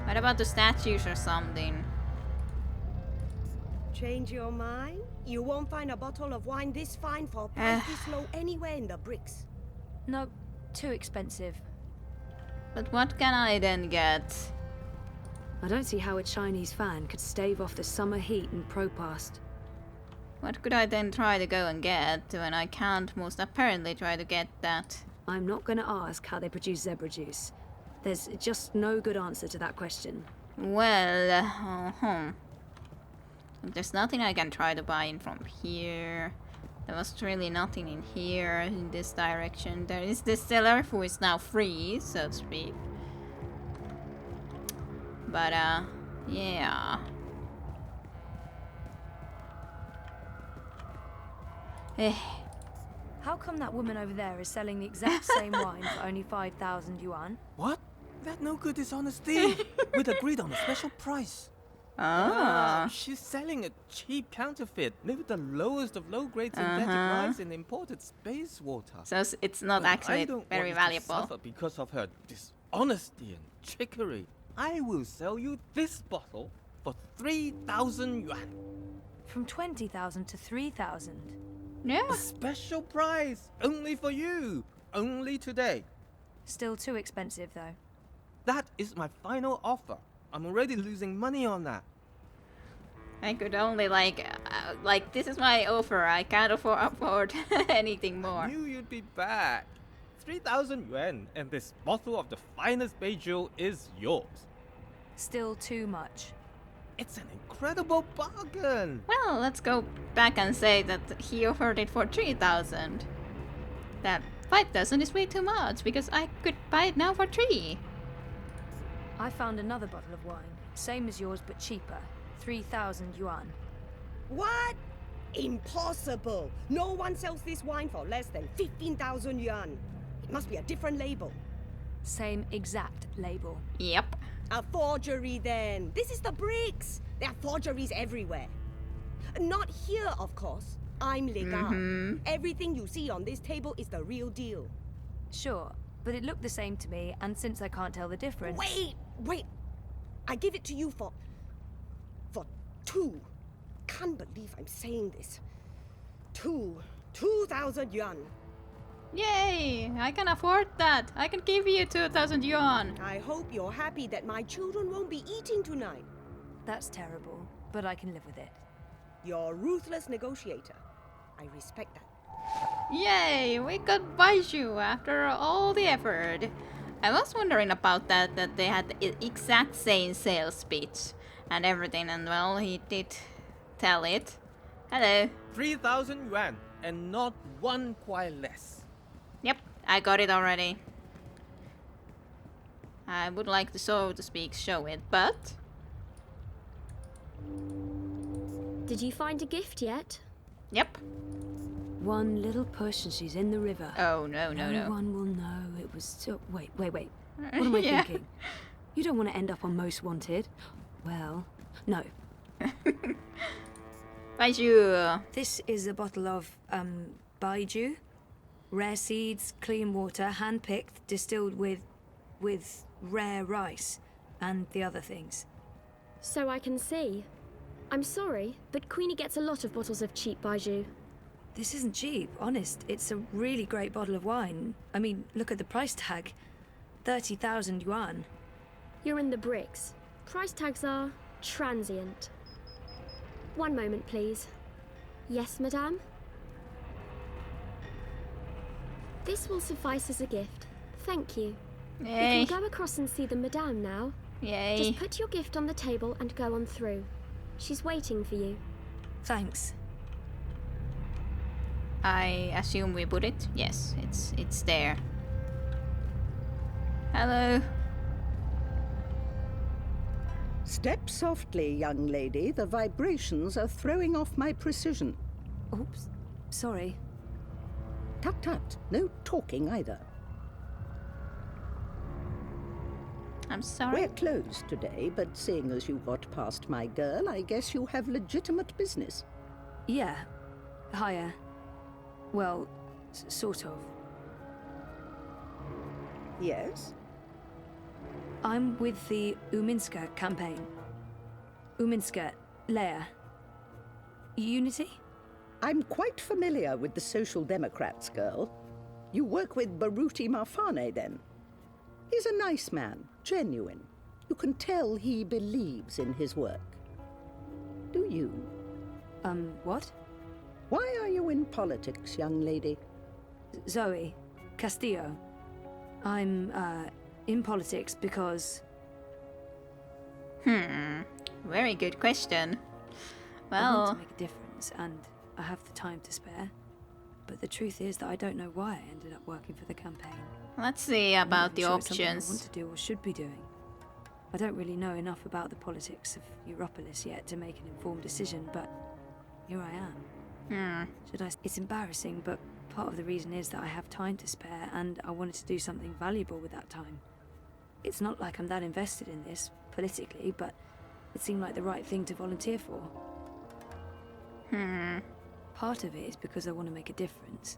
What about the statues or something? Change your mind? You won't find a bottle of wine this fine for a price this low anywhere in the bricks. No, too expensive. But what can I then get? I don't see how a Chinese fan could stave off the summer heat and Propast. What could I then try to go and get when I can't most apparently try to get that? I'm not going to ask how they produce zebra juice. There's just no good answer to that question. Well, there's nothing I can try to buy in from here. There was really nothing in here in this direction. There is this seller who is now free, so to speak. But yeah. How come that woman over there is selling the exact same wine for only 5,000 yuan? What? That no good dishonesty. We'd agreed on a special price. She's selling a cheap counterfeit made with the lowest of low-grade synthetic rice and imported space water. So it's not But actually I don't very want you to valuable. suffer because of her dishonesty and trickery. I will sell you this bottle for 3,000 yuan. From 20,000 to 3,000. Yeah. A special price, only for you, only today. Still too expensive though. That is my final offer. I'm already losing money on that. I could only like this is my offer. I can't afford anything more. I knew you'd be back. 3,000 yuan and this bottle of the finest Beiju is yours. Still too much. It's an incredible bargain. Well, let's go back and say that he offered it for 3,000. That 5,000 is way too much because I could buy it now for 3. I found another bottle of wine, same as yours but cheaper. 3,000 yuan. What? Impossible! No one sells this wine for less than 15,000 yuan. It must be a different label. Same exact label. Yep. A forgery then. This is the bricks. There are forgeries everywhere. Not here, of course. I'm legal. Everything you see on this table is the real deal. Sure, but it looked the same to me, and since I can't tell the difference... Wait! I give it to you for 2. Can't believe I'm saying this. 2,000 yuan. Yay! I can afford that. I can give you 2,000 yuan. I hope you're happy that my children won't be eating tonight. That's terrible, but I can live with it. You're a ruthless negotiator. I respect that. Yay! We got Baiju after all the effort. I was wondering about that they had the exact same sales pitch and everything, and well, he did tell it. Hello. 3,000 yuan and not one quite less. Yep, I got it already. I would like to, so to speak, show it, but... Did you find a gift yet? Yep. One little push and she's in the river. Oh, no. No one will know it was so... Wait. What am I thinking? You don't want to end up on Most Wanted. Well, no. Baiju. This is a bottle of, Baiju. Rare seeds, clean water, hand-picked, distilled with rare rice and the other things. So I can see. I'm sorry, but Queenie gets a lot of bottles of cheap Baiju. This isn't cheap, honest. It's a really great bottle of wine. I mean, look at the price tag. 30,000 yuan. You're in the bricks. Price tags are transient. One moment, please. Yes, madame? This will suffice as a gift. Thank you. Yay. You can go across and see the madame now. Yay. Just put your gift on the table and go on through. She's waiting for you. Thanks. I assume we put it? Yes, it's there. Hello. Step softly, young lady. The vibrations are throwing off my precision. Oops. Sorry. Tut tut. No talking either. I'm sorry. We're closed today, but seeing as you got past my girl, I guess you have legitimate business. Yeah. Hiya. Well, sort of. Yes? I'm with the Uminska campaign. Uminska, Leia. Unity? I'm quite familiar with the Social Democrats, girl. You work with Baruti Marfane, then? He's a nice man, genuine. You can tell he believes in his work. Do you? What? Why are you in politics, young lady? Zoe, Castillo. I'm, in politics because... Very good question. I want Well, to make a difference, and I have the time to spare. But the truth is that I don't know why I ended up working for the campaign. let's see I'm not about the even sure it's something I want options. to do or should be doing. I don't really know enough about the politics of Europolis yet to make an informed decision, but here I am. It's embarrassing, but part of the reason is that I have time to spare, and I wanted to do something valuable with that time. It's not like I'm that invested in this, politically, but it seemed like the right thing to volunteer for. Part of it is because I want to make a difference.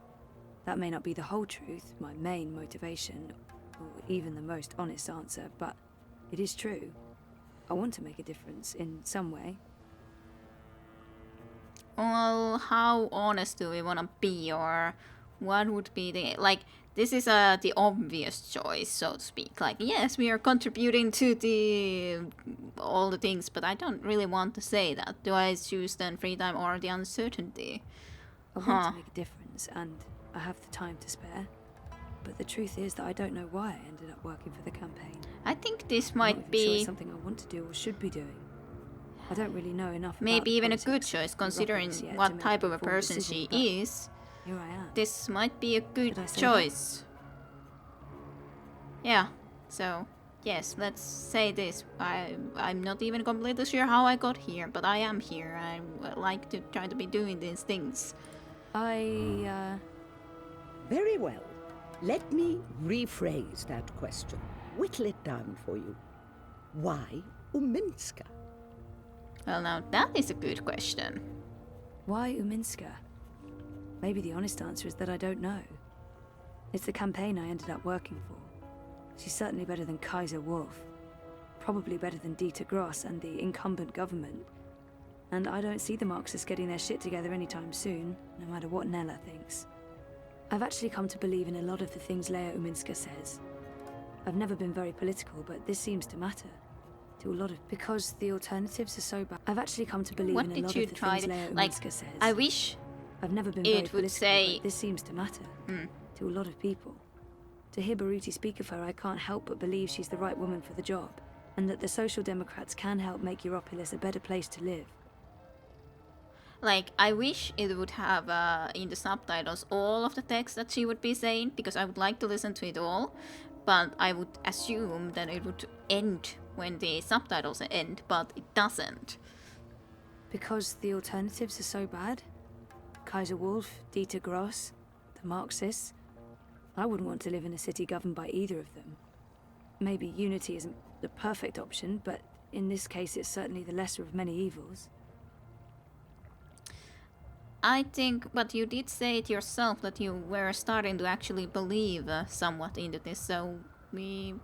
That may not be the whole truth, my main motivation, or even the most honest answer, but it is true. I want to make a difference in some way. Well, how honest do we want to be, or what would be the like? This is the obvious choice, so to speak. Like, yes, we are contributing to the all the things, but I don't really want to say that. Do I choose then free time or the uncertainty? I want to make a difference, and I have the time to spare. But the truth is that I don't know why I ended up working for the campaign. I think this I'm not might even sure be it's something I want to do or should be doing. I don't really know enough about maybe the even a good politics choice, of considering Europolis yet to what make type an of a informed person decision, she but is. Here I am. This might be a good Did I say choice. Yeah, so yes, let's say this. I'm not even completely sure how I got here, but I am here. I like to try to be doing these things. Very well. Let me rephrase that question. Whittle it down for you. Why Uminska? Well, now that is a good question. Why Uminska? Maybe the honest answer is that I don't know. It's the campaign I ended up working for. She's certainly better than Kaiser Wolf. Probably better than Dieter Gross and the incumbent government. And I don't see the Marxists getting their shit together anytime soon, no matter what Nella thinks. I've actually come to believe in a lot of the things Leia Uminska says. I've never been very political, but this seems to matter. To a lot of... Because the alternatives are so bad. I've actually come to believe What in a did lot you of the try things to Leia like? Uminska says. I wish I've never been it very would political, say- but this seems to matter. To a lot of people. To hear Baruti speak of her, I can't help but believe she's the right woman for the job, and that the Social Democrats can help make Europolis a better place to live. Like, I wish it would have in the subtitles all of the text that she would be saying, because I would like to listen to it all, but I would assume that it would end when the subtitles end, but it doesn't. Because the alternatives are so bad? Kaiser Wolf, Dieter Gross, the Marxists. I wouldn't want to live in a city governed by either of them. Maybe unity isn't the perfect option, but in this case it's certainly the lesser of many evils. I think, but you did say it yourself that you were starting to actually believe somewhat into this, so you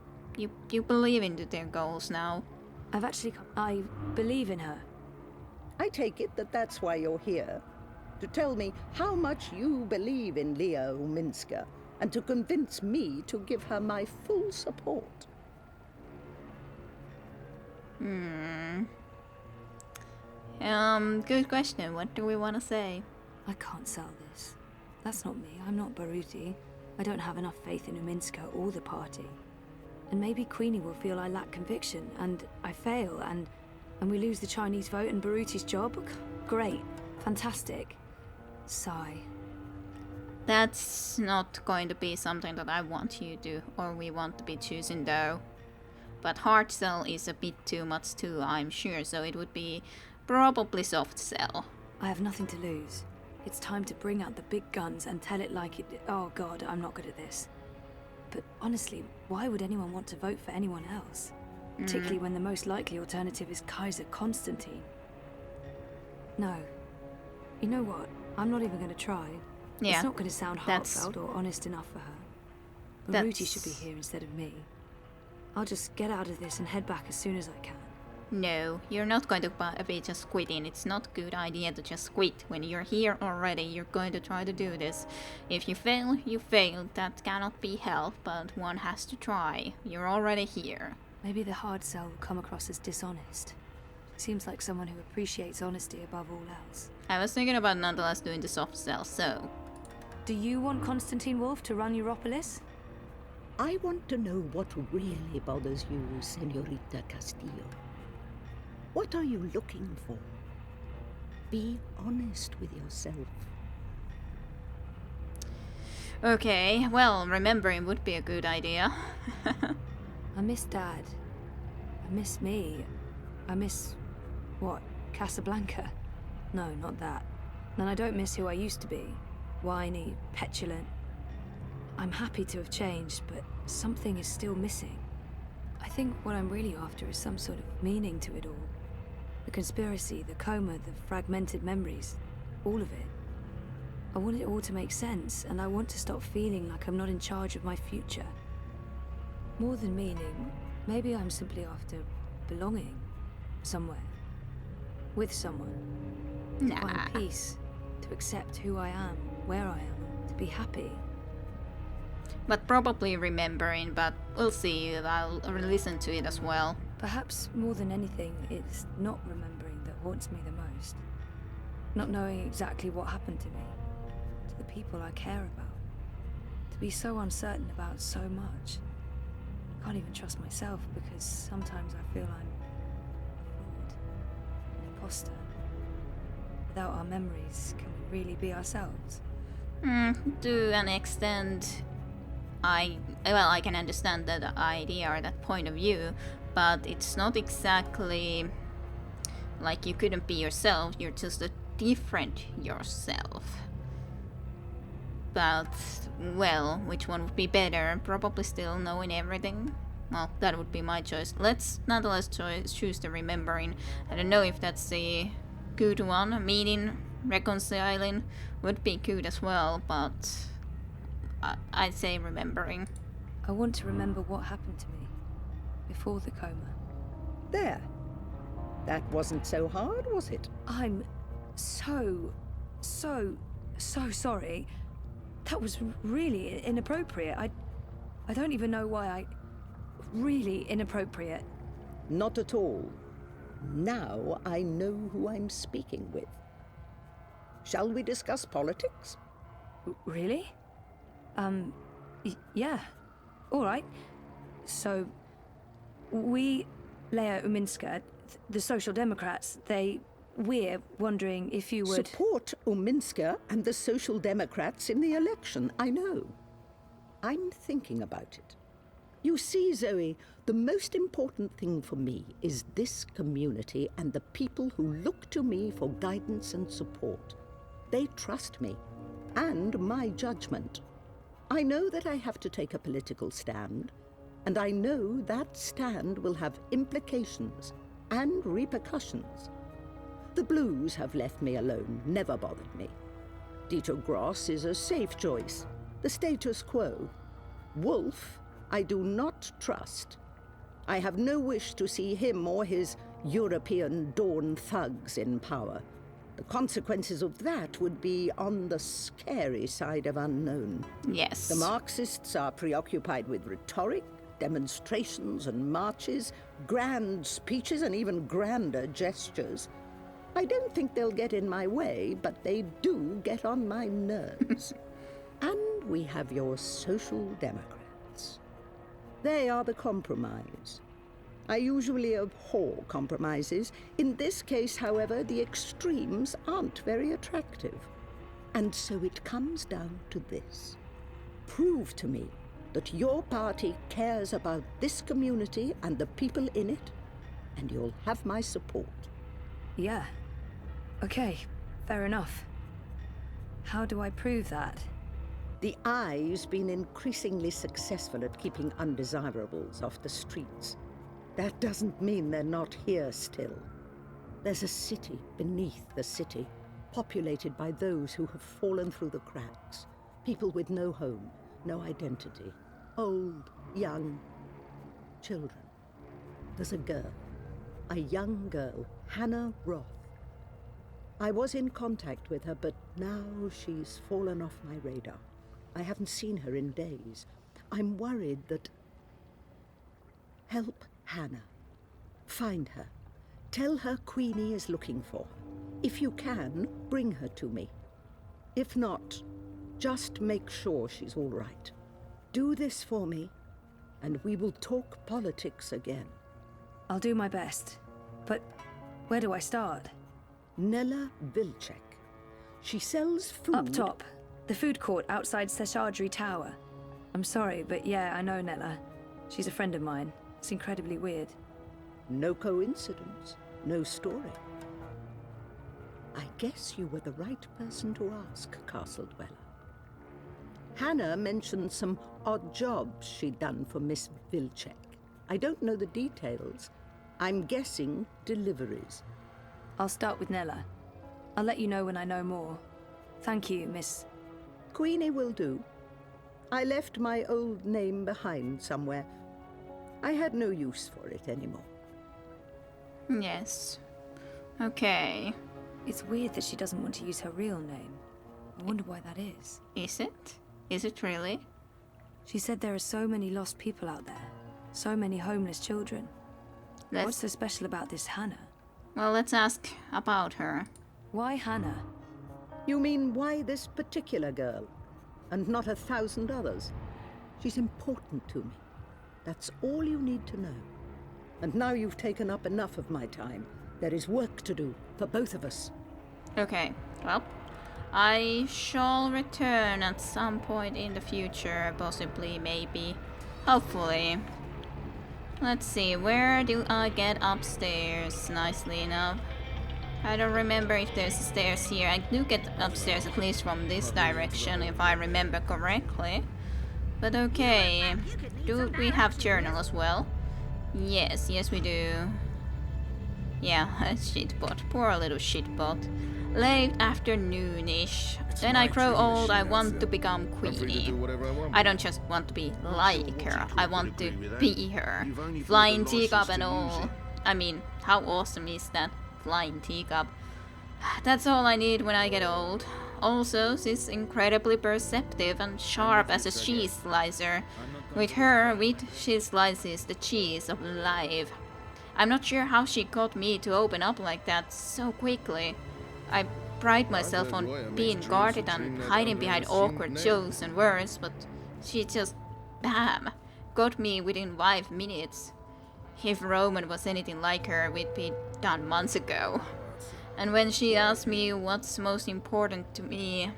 believe into their goals now. I believe in her. I take it that that's why you're here. To tell me how much you believe in Leia Uminska, and to convince me to give her my full support. Good question. What do we want to say? I can't sell this. That's not me. I'm not Baruti. I don't have enough faith in Uminska or the party. And maybe Queenie will feel I lack conviction, and I fail, and we lose the Chinese vote and Baruti's job. Great. Fantastic. Sigh. That's not going to be something that I want you to, or we want to be choosing though. But hard sell is a bit too much too, I'm sure, so it would be probably soft sell. I have nothing to lose. It's time to bring out the big guns and tell it like it... Oh god, I'm not good at this. But honestly, why would anyone want to vote for anyone else? Particularly when the most likely alternative is Kaiser Constantine. No. You know what? I'm not even going to try. Yeah, It's not going to sound that's- heartfelt or honest enough for her. Baruti that's- should be here instead of me. I'll just get out of this and head back as soon as I can. No, you're not going to be just quitting. It's not a good idea to just quit. When you're here already, you're going to try to do this. If you fail, you fail. That cannot be helped, but one has to try. You're already here. Maybe the hard cell will come across as dishonest. Seems like someone who appreciates honesty above all else. I was thinking about nonetheless doing the soft cell, so... Do you want Constantine Wolf to run Europolis? I want to know what really bothers you, Senorita Castillo. What are you looking for? Be honest with yourself. Okay, well, remembering would be a good idea. I miss Dad. I miss me. I miss... what? Casablanca? No, not that. And I don't miss who I used to be. Whiny, petulant. I'm happy to have changed, but something is still missing. I think what I'm really after is some sort of meaning to it all. The conspiracy, the coma, the fragmented memories. All of it. I want it all to make sense, and I want to stop feeling like I'm not in charge of my future. More than meaning, maybe I'm simply after belonging somewhere. With someone. To Nah. find peace. To accept who I am, where I am. To be happy. But probably remembering, but we'll see. I'll listen to it as well. Perhaps more than anything, it's not remembering that haunts me the most. Not knowing exactly what happened to me. To the people I care about. To be so uncertain about so much. I can't even trust myself because sometimes I feel I'm a fraud, an imposter. Without our memories, can we really be ourselves? To an extent, I can understand that idea or that point of view, but it's not exactly like you couldn't be yourself, you're just a different yourself. But, well, which one would be better? Probably still knowing everything. Well, that would be my choice. Let's nonetheless choose the remembering. I don't know if that's the good one. Meaning, reconciling would be good as well, but I'd say remembering. I want to remember what happened to me before the coma. There. That wasn't so hard, was it? I'm so sorry. That was really inappropriate. I don't even know why I... Really inappropriate. Not at all. Now I know who I'm speaking with. Shall we discuss politics? Really? Yeah. All right. So, we, Leia Uminska, the Social Democrats, we're wondering if you would... Support Uminska and the Social Democrats in the election, I know. I'm thinking about it. You see, Zoe, the most important thing for me is this community and the people who look to me for guidance and support. They trust me, and my judgment. I know that I have to take a political stand, and I know that stand will have implications and repercussions. The Blues have left me alone, never bothered me. Dieter Gross is a safe choice, the status quo. Wolf, I do not trust. I have no wish to see him or his European Dawn thugs in power. The consequences of that would be on the scary side of unknown. Yes. The Marxists are preoccupied with rhetoric, demonstrations and marches, grand speeches and even grander gestures. I don't think they'll get in my way, but they do get on my nerves. And we have your Social Democrats. They are the compromise. I usually abhor compromises. In this case, however, the extremes aren't very attractive. And so it comes down to this. Prove to me that your party cares about this community and the people in it, and you'll have my support. Yeah. Okay, fair enough. How do I prove that? The Eye's been increasingly successful at keeping undesirables off the streets. That doesn't mean they're not here still. There's a city beneath the city, populated by those who have fallen through the cracks. People with no home, no identity. Old, young. children. There's a girl, a young girl, Hannah Roth. I was in contact with her, but now she's fallen off my radar. I haven't seen her in days. I'm worried that... Help Hannah. Find her. Tell her Queenie is looking for her. If you can, bring her to me. If not, just make sure she's all right. Do this for me, and we will talk politics again. I'll do my best. But where do I start? Nella Vilcek. She sells food... Up top. The food court outside Seshadri Tower. I'm sorry, but yeah, I know Nella. She's a friend of mine. It's incredibly weird. No coincidence, no story. I guess you were the right person to ask, Castle Dweller. Hannah mentioned some odd jobs she'd done for Miss Vilcek. I don't know the details. I'm guessing deliveries. I'll start with Nella. I'll let you know when I know more. Thank you, Miss... Queenie will do. I left my old name behind somewhere. I had no use for it anymore. Yes. Okay. It's weird that she doesn't want to use her real name. I wonder why that is. Is it? Is it really? She said there are so many lost people out there. So many homeless children. What's so special about this Hannah? Well, let's ask about her. Why Hannah? You mean why this particular girl, and not 1,000 others? She's important to me. That's all you need to know. And now you've taken up enough of my time. There is work to do for both of us. Okay, well, I shall return at some point in the future, possibly, maybe, hopefully. Let's see, where do I get upstairs, nicely enough? I don't remember if there's stairs here. I do get upstairs at least from this direction, if I remember correctly. But okay, do we have journal as well? Yes, yes we do. Yeah, a shitbot, poor little shitbot. Late afternoonish. Then I grow old, I want to become Queenie. I don't just want to be like her, I want to be her. Flying teacup and all. I mean, how awesome is that? Flying teacup. That's all I need when I get old. Also, she's incredibly perceptive and sharp as a cheese slicer. With her wit, she slices the cheese of life. I'm not sure how she got me to open up like that so quickly. I pride myself on being guarded and hiding behind awkward jokes and words, but she just, bam, got me within 5 minutes. If Roman was anything like her, we'd be done months ago. And when she asked me what's most important to me,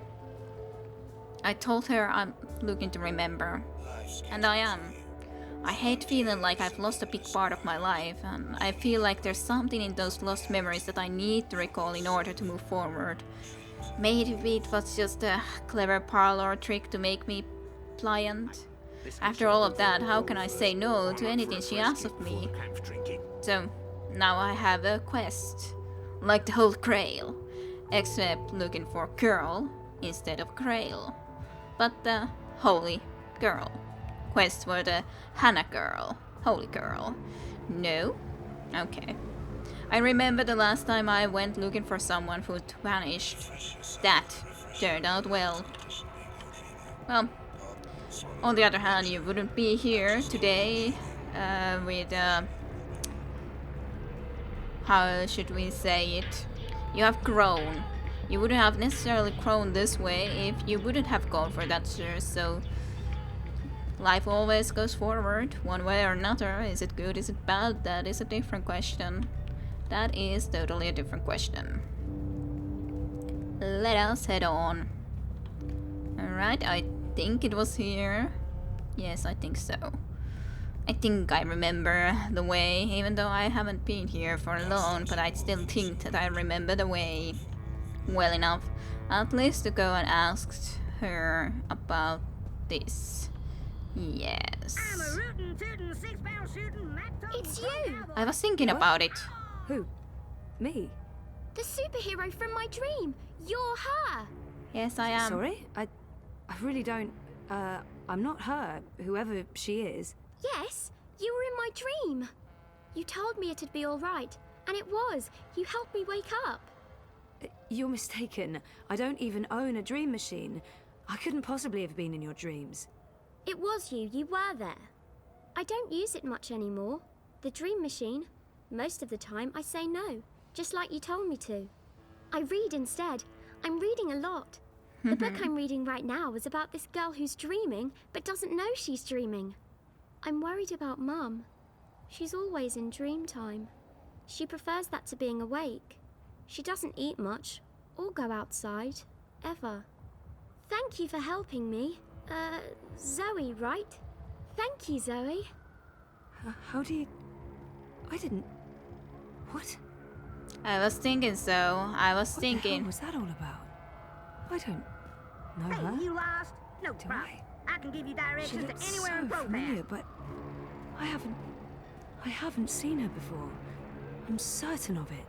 I told her I'm looking to remember. And I am. I hate feeling like I've lost a big part of my life, and I feel like there's something in those lost memories that I need to recall in order to move forward. Maybe it was just a clever parlor trick to make me pliant. After all of that, how can I say no to anything she asks of me? So, now I have a quest. Like the whole Grail. Except looking for girl instead of Grail. But the Holy Girl. Quest for the Hannah Girl. Holy Girl. No? Okay. I remember the last time I went looking for someone who'd vanished. That turned out well. Well, on the other hand, you wouldn't be here today with, how should we say it? You have grown. You wouldn't have necessarily grown this way if you wouldn't have gone for that search, so life always goes forward, one way or another. Is it good, is it bad? That is a different question. That is totally a different question. Let us head on. Alright, I think it was here. Yes, I think so. I think I remember the way, even though I haven't been here for long, but I still think that I remember the way well enough, at least to go and ask her about this. Yes. It's you! I was thinking about it. Who? Me? The superhero from my dream! You're her! Yes, I am. Sorry? I really don't... I'm not her, whoever she is. Yes, You were in my dream. You told me it'd be all right, and it was. You helped me wake up. You're mistaken. I don't even own a dream machine. I couldn't possibly have been in your dreams. It was you. You were there. I don't use it much anymore. The dream machine. Most of the time, I say no, just like you told me to. I read instead. I'm reading a lot. The book I'm reading right now is about this girl who's dreaming, but doesn't know she's dreaming. I'm worried about Mum. She's always in dream time. She prefers that to being awake. She doesn't eat much, or go outside, ever. Thank you for helping me. Zoe, right? Thank you, Zoe. How do you... I didn't... What? I was thinking so. I was What the thinking. hell was that all about? I don't know Hey, her. you lost? No Do problem. I can give you She directions looks to anywhere so in familiar, ProPass. but I haven't seen her before. I'm certain of it.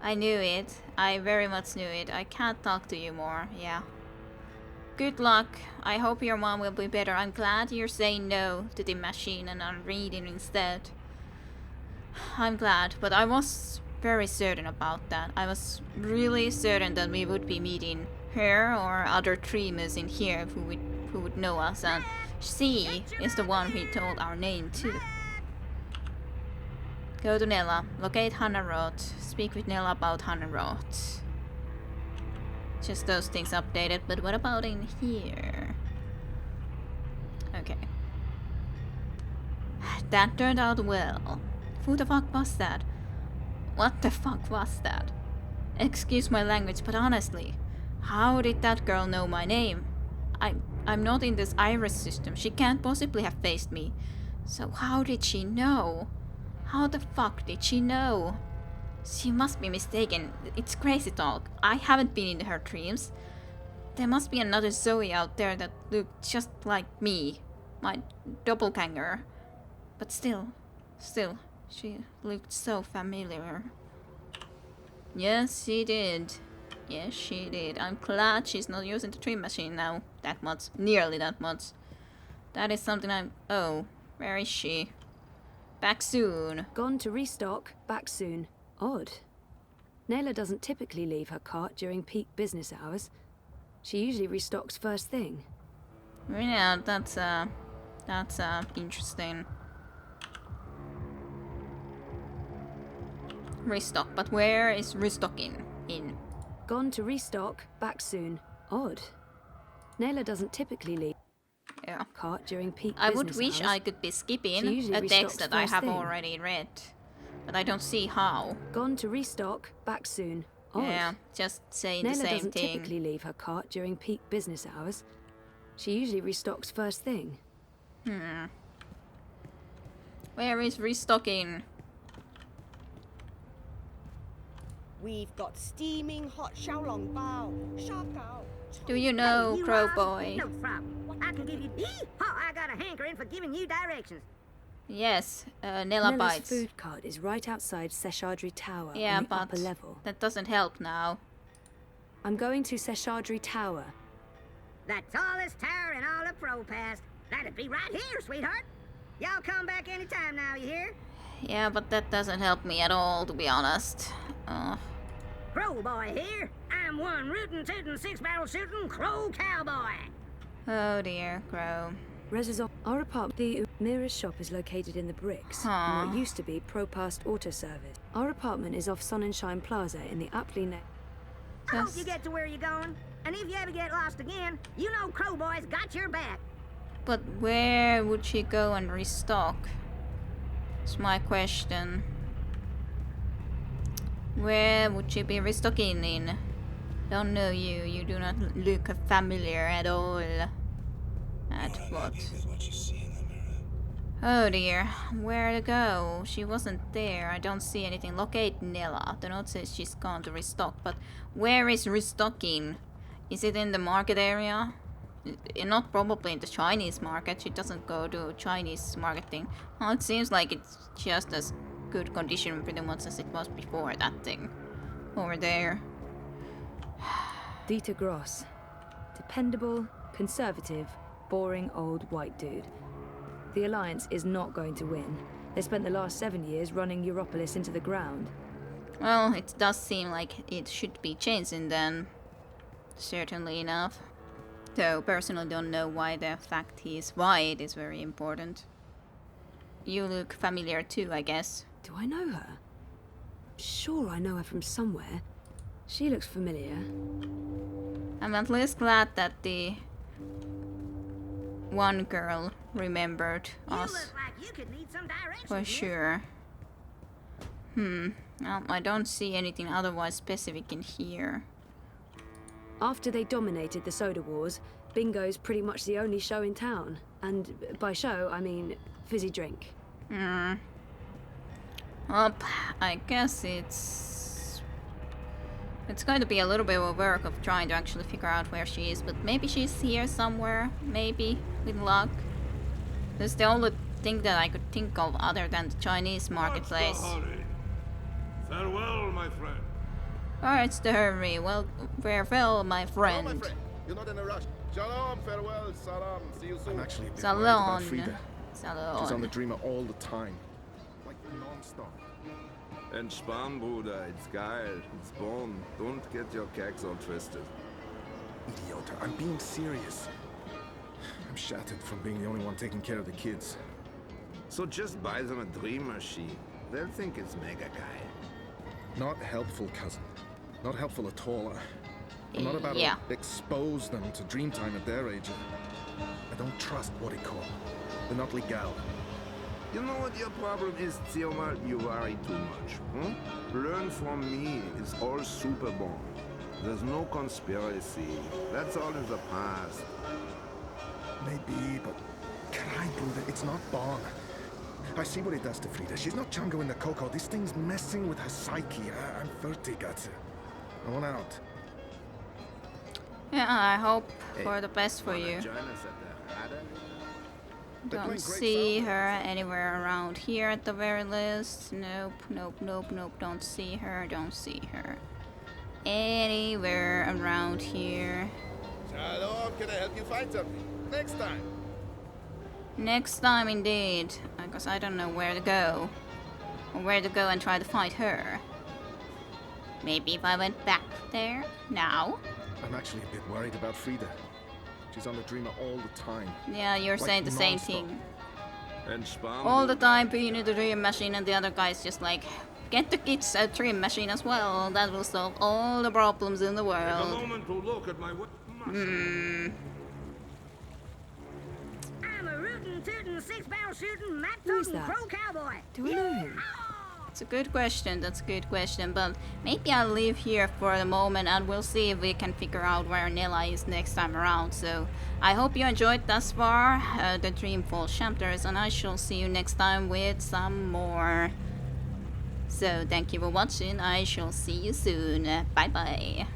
I knew it. I very much knew it. I can't talk to you more. Yeah. Good luck. I hope your mom will be better. I'm glad you're saying no to the machine and are reading instead. I'm glad, but I was very certain about that. I was really certain that we would be meeting her or other dreamers in here who would know us, and she is the one we told our name to. Go to Nella. Locate Hannah Road. Speak with Nella about Hannah Road. Just those things updated, but what about in here? Okay. That turned out well. Who the fuck was that? What the fuck was that? Excuse my language, but honestly, how did that girl know my name? I'm not in this iris system. She can't possibly have faced me. So how did she know? How the fuck did she know? She must be mistaken. It's crazy talk. I haven't been in her dreams. There must be another Zoe out there that looked just like me. My doppelganger. But still, she looked so familiar. Yes, she did. Yes, she did. I'm glad she's not using the dream machine now that much. Nearly that much. That is something I'm... Oh, where is she? Back soon. Gone to restock, back soon. Odd. Nayla doesn't typically leave her cart during peak business hours. She usually restocks first thing. Yeah, that's interesting. Restock, but where is restocking in? Gone to restock, back soon. Odd. Nayla doesn't typically leave Yeah. cart during peak I business would wish hours. I could be She skipping usually a text restocks that I first have thing. already read. But I don't see how. Gone to restock, back soon. Odd. Yeah, just saying the Nayla same doesn't thing. typically leave her cart during peak business hours. She usually restocks first thing. Where is restocking? We've got steaming hot xiaolong bao, sha gao. Do you know, Hey, you Crow lost? Boy? No problem. I can give you... I got a hankering for giving you directions. Yes, Nella Nella's Bites. food cart is right outside Seshadri Tower Yeah, on the but upper level. that doesn't help now. I'm going to Seshadri Tower. The tallest tower in all of ProPass. That'd be right here, sweetheart. Y'all come back anytime now, you hear? Yeah, but that doesn't help me at all, to be honest. Crow Boy here. I'm one rootin' tootin' six-barrel shootin' Crow Cowboy. Oh dear, Crow. Rez's our apartment. The Mira's shop is located in the bricks, in Huh. what used to be ProPast Auto Service. Our apartment is off Sonnenschein Plaza in the aptly named. I hope Just- you get to where you're going. And if you ever get lost again, you know Crow Boy's got your back. But where would she go and restock? That's my question. Where would she be restocking in? Don't know you. You do not look familiar at all. At what? Oh dear. Where to go? She wasn't there. I don't see anything. Locate Nella. The note says she's gone to restock. But where is restocking? Is it in the market area? Not probably in the Chinese market. She doesn't go to Chinese marketing. Well, it seems like it's just as good condition pretty much as it was before that thing. Over there. Dieter Gross. Dependable, conservative, boring old white dude. The Alliance is not going to win. They spent the last 7 years running Europolis into the ground. Well, it does seem like it should be changing then. Certainly enough. Though personally don't know why the fact is why it is very important. You look familiar too, I guess. Do I know her? Sure, I know her from somewhere. She looks familiar. I'm at least glad that the one girl remembered You us look like you could need some direction. for sure. Well, I don't see anything otherwise specific in here. After they dominated the Soda Wars, bingo's pretty much the only show in town. And by show, I mean fizzy drink. Well, I guess it's going to be a little bit of work of trying to actually figure out where she is, but maybe she's here somewhere, maybe, with luck. That's the only thing that I could think of other than the Chinese marketplace. What's the hurry? Farewell, my friend. What's the hurry? Well, farewell, my Hello, my friend. friend. You're not in a rush. Shalom, farewell, salam. See you soon. I'm actually a bit worried about Salon. Frida. She's on the Salon. Dreamer all the time. Like non-stop. Entspann, Bruder. It's geil. It's born. Don't get your cacks all twisted. Idiota, I'm being serious. I'm shattered from being the only one taking care of the kids. So just buy them a dream machine. They'll think it's mega geil. Not helpful, cousin. Not helpful at all. I'm not about Yeah. to expose them to Dreamtime at their age. I don't trust what he called. They're not legal. You know what your problem is, Theomal? You worry too much. Learn from me. It's all super born. There's no conspiracy. That's all in the past. Maybe, but can I prove it? It's not Bond. I see what it does to Frida. She's not Django in the Coco. This thing's messing with her psyche. I'm 30, Gatsu. I want out. Yeah, I hope for the best for Wanna you. join us at the Hada? Don't see her anywhere around here at the very least. Nope, nope, nope, nope. Don't see her, don't see her. Anywhere around here. Shalom, can I help you find something? Next time. Next time indeed. Because I don't know where to go. Or where to go and try to find her. Maybe if I went back there now? I'm actually a bit worried about Frida. She's on the Dreamer all the time. Yeah, you're Like saying the same non-stop. thing. Entspann. All the time being in the dream machine and the other guy's just like, get the kids a dream machine as well. That will solve all the problems in the Take a world. moment to look at my Hmm. I'm a rootin', tootin', six-barrel shooting, map Who is toting that? pro cowboy. Do I know him? It's a good question, that's a good question, but maybe I'll leave here for the moment and we'll see if we can figure out where Nella is next time around. So I hope you enjoyed thus far the Dreamfall chapters, and I shall see you next time with some more. So thank you for watching, I shall see you soon. Bye bye.